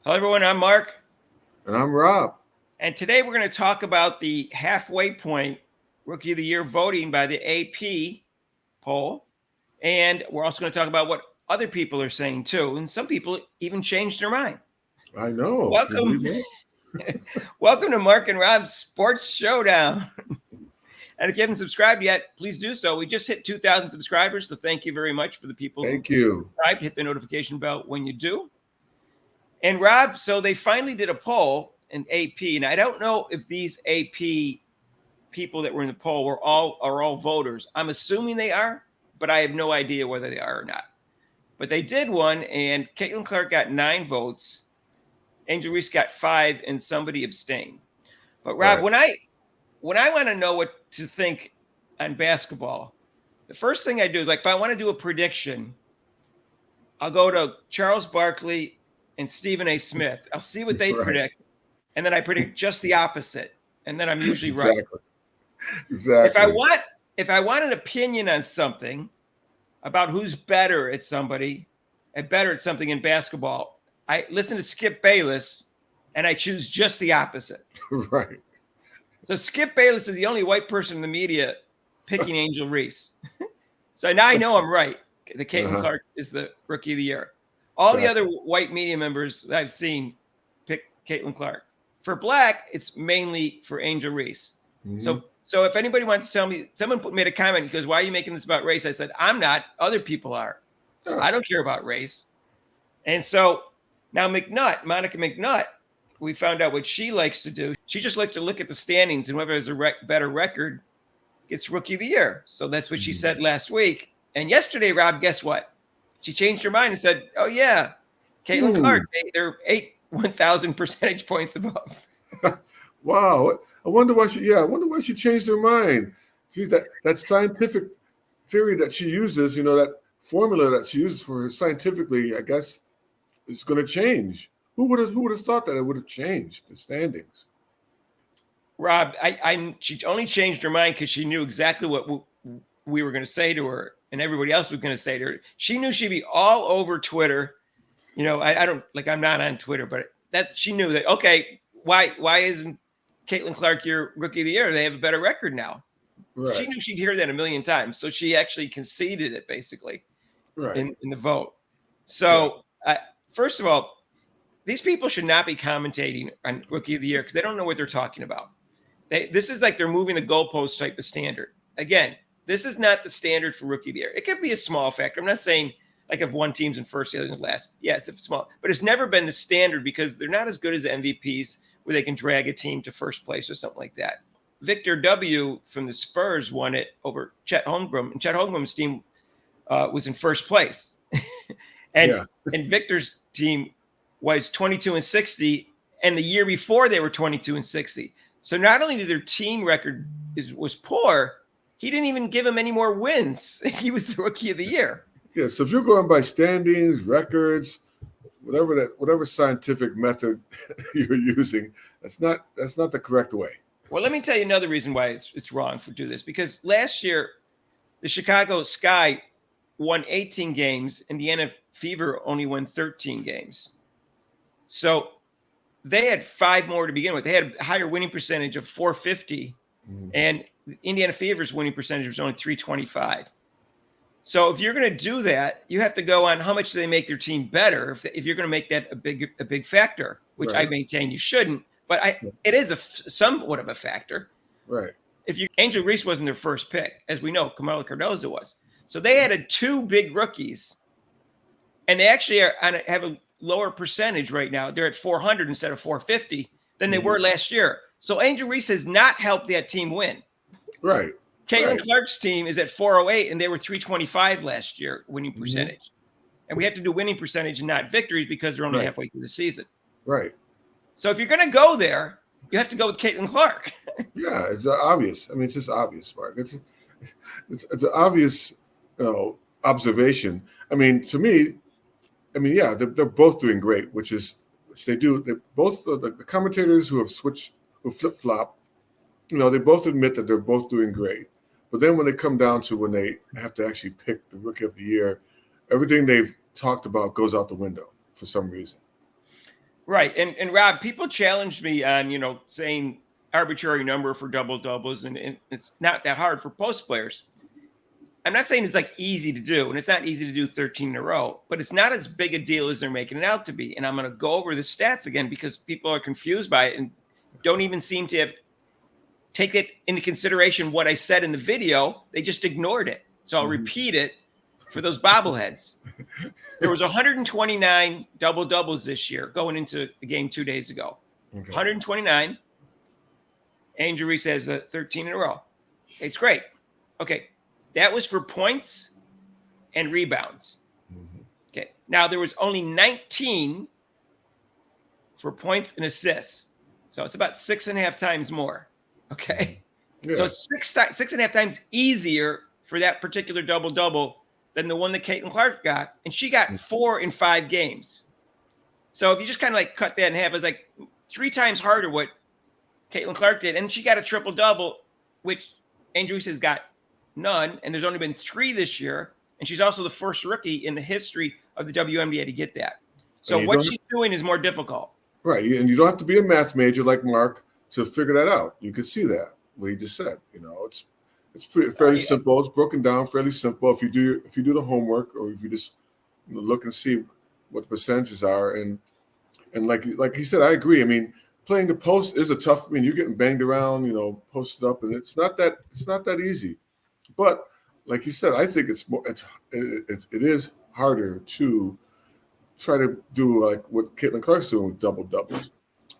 Hello, everyone. I'm Mark. And I'm Rob. And today we're going to talk about the halfway point Rookie of the Year voting by the AP poll. And we're also going to talk about what other people are saying, too. And some people even changed their mind. I know. Can you Welcome. believe Welcome to Mark and Rob's Sports Showdown. And if you haven't subscribed yet, please do so. We just hit 2,000 subscribers, so thank you very much for the people that? who Thank you. subscribed. Hit the notification bell when you do. And Rob, so they finally did a poll in AP, and I don't know if these AP people that were in the poll are all voters. I'm assuming they are, but I have no idea whether they are or not. But they did one, and Caitlin Clark got 9 votes, Angel Reese got 5, and somebody abstained. But Rob, Right. when I want to know what to think on basketball, the first thing I do is, like, if I want to do a prediction, I'll go to Charles Barkley and Stephen A. Smith. I'll see what they Right. predict, and then I predict just the opposite, and then I'm usually right. Exactly. If I Exactly. want if I want an opinion on something about who's better at somebody and better at something in basketball, I listen to Skip Bayless and I choose just the opposite. Right. So Skip Bayless is the only white person in the media picking Angel Reese. So now I know I'm right. The Caitlin Clark is the Rookie of the Year. All the other white media members that I've seen pick Caitlin Clark. For black, it's mainly for Angel Reese. Mm-hmm. So if anybody wants to tell me, someone made a comment, he goes, "Why are you making this about race?" I said, "I'm not. Other people are. Yeah. I don't care about race." And so now Monica McNutt, we found out what she likes to do. She just likes to look at the standings, and whoever has a better record gets Rookie of the Year. So that's what she said last week. And yesterday, Rob, guess what? She changed her mind and said, "Oh yeah, Caitlin Clark, they're 1,000 percentage points above." Wow. I wonder why she changed her mind. She's that scientific theory that she uses, that formula that she uses for her scientifically, I guess, is going to change. Who would have thought that it would have changed the standings? Rob, she only changed her mind because she knew exactly what we were going to say to her, and everybody else was going to say to her. She knew she'd be all over Twitter. I don't, like, I'm not on Twitter, but she knew that. Okay, why isn't Caitlin Clark your Rookie of the Year? They have a better record now. Right. So she knew she'd hear that a million times. So she actually conceded it basically, right, in the vote. So first of all, these people should not be commentating on Rookie of the Year because they don't know what they're talking about. This is like they're moving the goalpost type of standard. Again, this is not the standard for Rookie of the Year. It could be a small factor. I'm not saying like if one team's in first, the other's in last. Yeah, it's a small, but it's never been the standard because they're not as good as the MVPs where they can drag a team to first place or something like that. Victor W. from the Spurs won it over Chet Holmgren, and Chet Holmgren's team was in first place. and Victor's team was 22-60, and the year before they were 22-60. So not only did their team record was poor, he didn't even give him any more wins. He was the Rookie of the Year. Yeah, so if you're going by standings, records, whatever scientific method you're using, that's not the correct way. Well, let me tell you another reason why it's wrong to do this. Because last year, the Chicago Sky won 18 games, and the NF Fever only won 13 games. So they had 5 more to begin with. They had a higher winning percentage of 450, and Indiana Fever's winning percentage was only 325. So if you're going to do that, you have to go on how much do they make their team better. If you're going to make that a big factor, which I maintain you shouldn't, but it is somewhat of a factor. Right. If Angel Reese wasn't their first pick, as we know, Kamala Cardozo was. So they added 2 big rookies, and they actually have a lower percentage right now. They're at 400 instead of 450 than they were last year. So Angel Reese has not helped that team win. Right. Caitlin Clark's team is at 408, and they were 325 last year winning percentage. And we have to do winning percentage and not victories because they're only halfway through the season. Right. So if you're going to go there, you have to go with Caitlin Clark. Yeah, it's obvious. I mean, it's just obvious, Mark. It's an obvious, observation. I mean, to me, yeah, they're both doing great, which they do. They both the commentators who flip-flop, they both admit that they're both doing great. But then when they come down to when they have to actually pick the Rookie of the Year, everything they've talked about goes out the window for some reason. Right. And Rob, people challenged me on, saying arbitrary number for double doubles, and it's not that hard for post players. I'm not saying it's like easy to do, and it's not easy to do 13 in a row, but it's not as big a deal as they're making it out to be. And I'm going to go over the stats again because people are confused by it and don't even seem to have take it into consideration what I said in the video. They just ignored it. So I'll repeat it for those bobbleheads. There was 129 double doubles this year going into the game 2 days ago. Okay. 129. Angel Reese has 13 in a row. It's great. Okay. That was for points and rebounds. Okay. Now there was only 19 for points and assists. So it's about 6.5 times more. Okay. Yeah. So it's 6.5 times easier for that particular double-double than the one that Caitlin Clark got. And she got 4 in 5 games. So if you just kind of like cut that in half, it's like 3 times harder what Caitlin Clark did. And she got a triple-double, which Angel Reese has got none. And there's only been 3 this year. And she's also the first rookie in the history of the WNBA to get that. So what she's doing is more difficult. Right. And you don't have to be a math major like Mark to figure that out. You can see that, what he just said. It's fairly simple. It's broken down fairly simple. If you do the homework, or if you just look and see what the percentages are, and like he said, I agree. I mean, playing the post is a tough. I mean, you're getting banged around, posted up, and it's not that easy. But like you said, I think it is harder to try to do like what Caitlin Clark's doing with double doubles.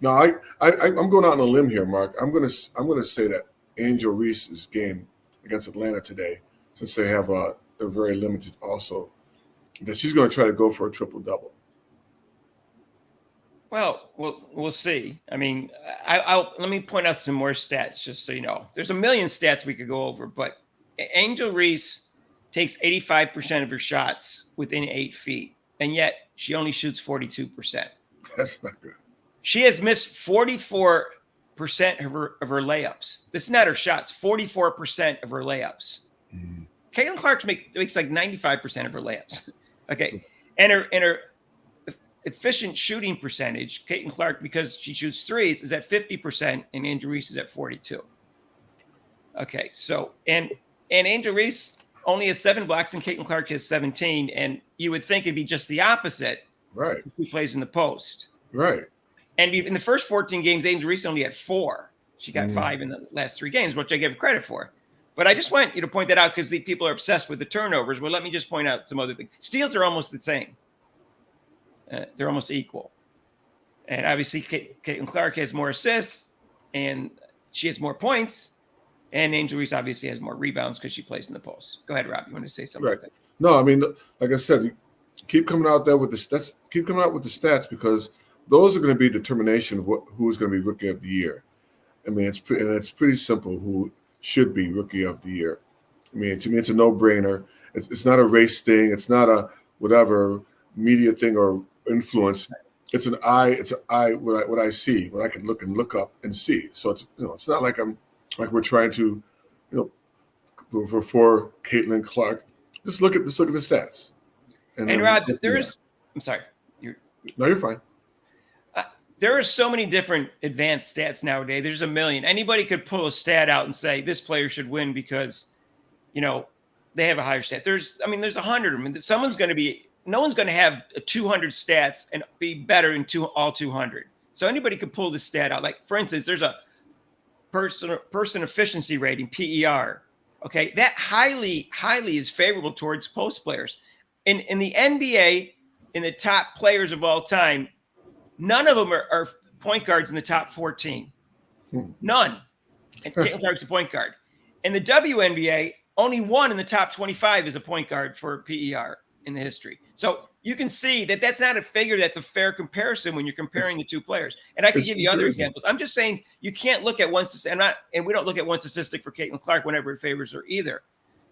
Now, I'm going out on a limb here, Mark. I'm gonna say that Angel Reese's game against Atlanta today, since they have they're very limited, also, that she's going to try to go for a triple double. Well, we'll see. I mean, I'll let me point out some more stats just so you know. There's a million stats we could go over, but Angel Reese takes 85% of her shots within 8 feet, and yet she only shoots 42%. That's not good. She has missed 44% of her layups. This is not her shots. 44% of her layups. Mm-hmm. Caitlin Clark makes like 95% of her layups. Okay, and her efficient shooting percentage, Caitlin Clark, because she shoots threes, is at 50%, and Angel Reese is at 42. Okay, so and Angel Reese only has 7 blocks, and Caitlin Clark has 17, and you would think it'd be just the opposite. Right. Who plays in the post. Right. And in the first 14 games, Angel Reese only had 4. She got 5 in the last 3 games, which I give credit for. But I just want you to point that out because the people are obsessed with the turnovers. Well, let me just point out some other things. Steals are almost the same. They're almost equal. And obviously, Caitlin Clark has more assists, and she has more points. And Angel Reese obviously has more rebounds because she plays in the post. Go ahead, Rob. You want to say something? Right. No, I mean, like I said, keep coming out there with the stats. Keep coming out with the stats because those are going to be determination of who's going to be Rookie of the Year. I mean, it's pretty simple who should be Rookie of the Year. I mean, to me, it's a no-brainer. It's not a race thing. It's not a whatever media thing or influence. It's an eye. It's an eye. What I see, what I can look up and see. So it's not like we're trying to, for Caitlin Clark. Just look at the stats. And Rod, I'm sorry. No, you're fine. There are so many different advanced stats nowadays. There's a million. Anybody could pull a stat out and say this player should win because, they have a higher stat. There's 100 of them. No one's going to have 200 stats and be better in all 200. So anybody could pull the stat out. Like, for instance, there's a person efficiency rating, PER. Okay, that highly is favorable towards post players. In the NBA, in the top players of all time, none of them are point guards in the top 14. None. And Caitlin Clark's a point guard. In the WNBA, only one in the top 25 is a point guard for PER in the history. So you can see that that's not a figure that's a fair comparison when you're comparing the two players. And I could give you other examples. I'm just saying you can't look at one and we don't look at one statistic for Caitlin Clark whenever it favors her either.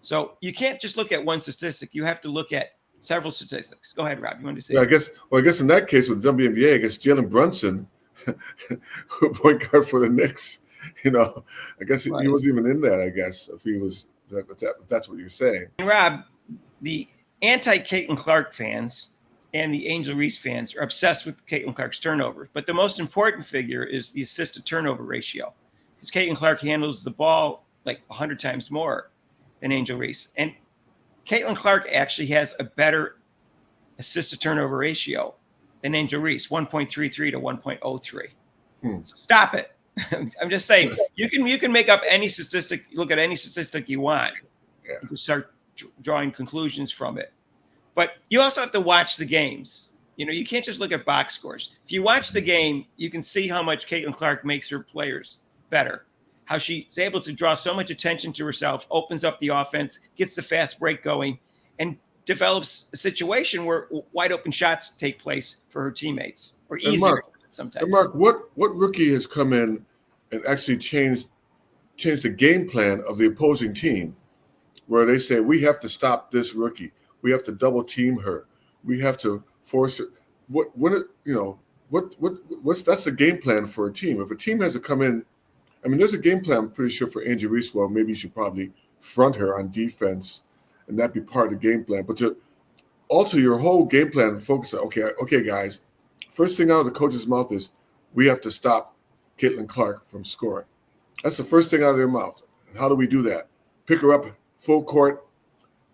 So you can't just look at one statistic. You have to look at several statistics. Go ahead, Rob. You wanted to say? Yeah, I guess in that case with WNBA, I guess Jalen Brunson, point guard for the Knicks. I guess he wasn't even in that. I guess if that's what you're saying. And Rob, the anti-Caitlin Clark fans and the Angel Reese fans are obsessed with Caitlin Clark's turnovers. But the most important figure is the assist to turnover ratio, because Caitlin Clark handles the ball like 100 times more than Angel Reese. And Caitlin Clark actually has a better assist to turnover ratio than Angel Reese, 1.33 to 1.03. So stop it. I'm just saying, you can make up any statistic, look at any statistic you want. Yeah. You can start drawing conclusions from it. But you also have to watch the games. You can't just look at box scores. If you watch the game, you can see how much Caitlin Clark makes her players better, how she's able to draw so much attention to herself, opens up the offense, gets the fast break going, and develops a situation where wide open shots take place for her teammates, or easier sometimes. And Mark, what rookie has come in and actually changed the game plan of the opposing team, where they say, we have to stop this rookie, we have to double team her, we have to force her? That's the game plan for a team. If a team has to come in, I mean, there's a game plan, I'm pretty sure, for Angie Reese. Well, maybe you should probably front her on defense, and that be part of the game plan. But to alter your whole game plan and focus on, okay, guys, first thing out of the coach's mouth is, we have to stop Caitlin Clark from scoring. That's the first thing out of their mouth. And how do we do that? Pick her up full court,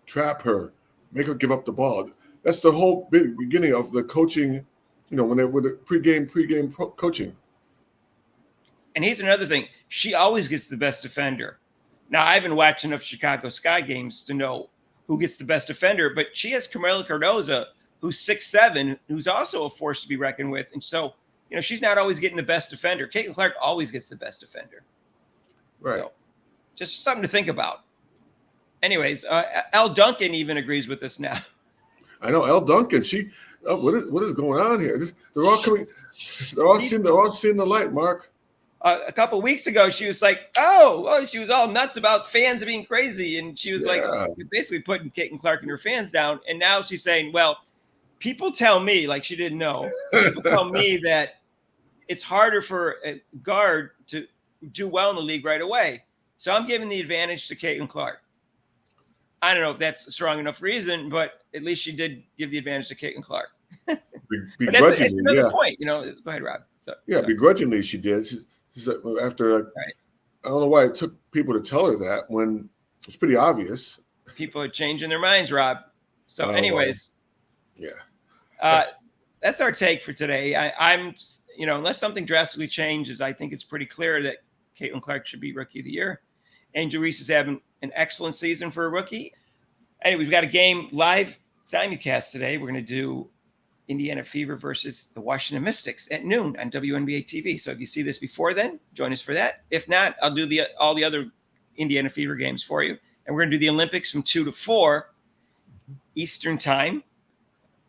trap her, make her give up the ball. That's the whole beginning of the coaching, when they're with the pregame coaching. And here's another thing. She always gets the best defender. Now, I haven't watched enough Chicago Sky games to know who gets the best defender, but she has Carmela Cardoza, who's 6'7", who's also a force to be reckoned with. And so, she's not always getting the best defender. Caitlin Clark always gets the best defender. Right. So, just something to think about. Anyways, L. Duncan even agrees with us now. I know L. Duncan. What is going on here? They're all coming. They're all seeing the light, Mark. A couple of weeks ago, she was like, she was all nuts about fans being crazy. And she was like basically putting Caitlin Clark and her fans down. And now she's saying, well, people tell me, like she didn't know, people tell me that it's harder for a guard to do well in the league right away. So I'm giving the advantage to Caitlin Clark. I don't know if that's a strong enough reason, but at least she did give the advantage to Caitlin Clark. Begrudgingly, that's another point. Go ahead, Rob. Begrudgingly she did. After I don't know why it took people to tell her that when it's pretty obvious. People are changing their minds, Rob. So, anyways, that's our take for today. I'm unless something drastically changes, I think it's pretty clear that Caitlin Clark should be Rookie of the Year. Angel Reese is having an excellent season for a rookie. Anyway, we've got a game live simulcast today. We're going to do Indiana Fever versus the Washington Mystics at noon on WNBA TV. So if you see this before then, join us for that. If not, I'll do all the other Indiana Fever games for you. And we're going to do the Olympics from 2 to 4 Eastern time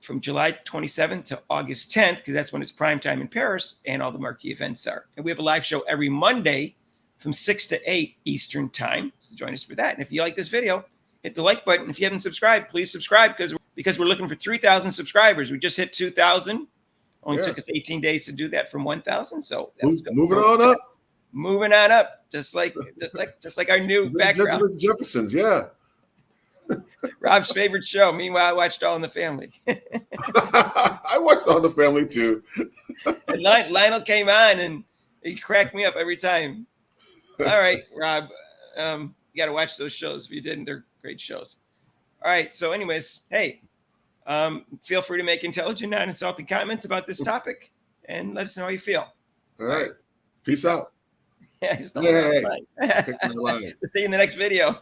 from July 27th to August 10th, because that's when it's prime time in Paris and all the marquee events are. And we have a live show every Monday from 6 to 8 Eastern time. So join us for that. And if you like this video, hit the like button. If you haven't subscribed, please subscribe, because we're looking for 3,000 subscribers. We just hit 2,000. Only took us 18 days to do that from 1,000. So moving on up, just like our new background. Jeffersons, yeah. Rob's favorite show. Meanwhile, I watched All in the Family. I watched All in the Family too. And Lionel came on and he cracked me up every time. All right, Rob, you got to watch those shows. If you didn't, they're great shows. All right. So anyways, hey, feel free to make intelligent, non-insulting comments about this topic and let us know how you feel. All right. Peace out. Yeah. Hey. See you in the next video.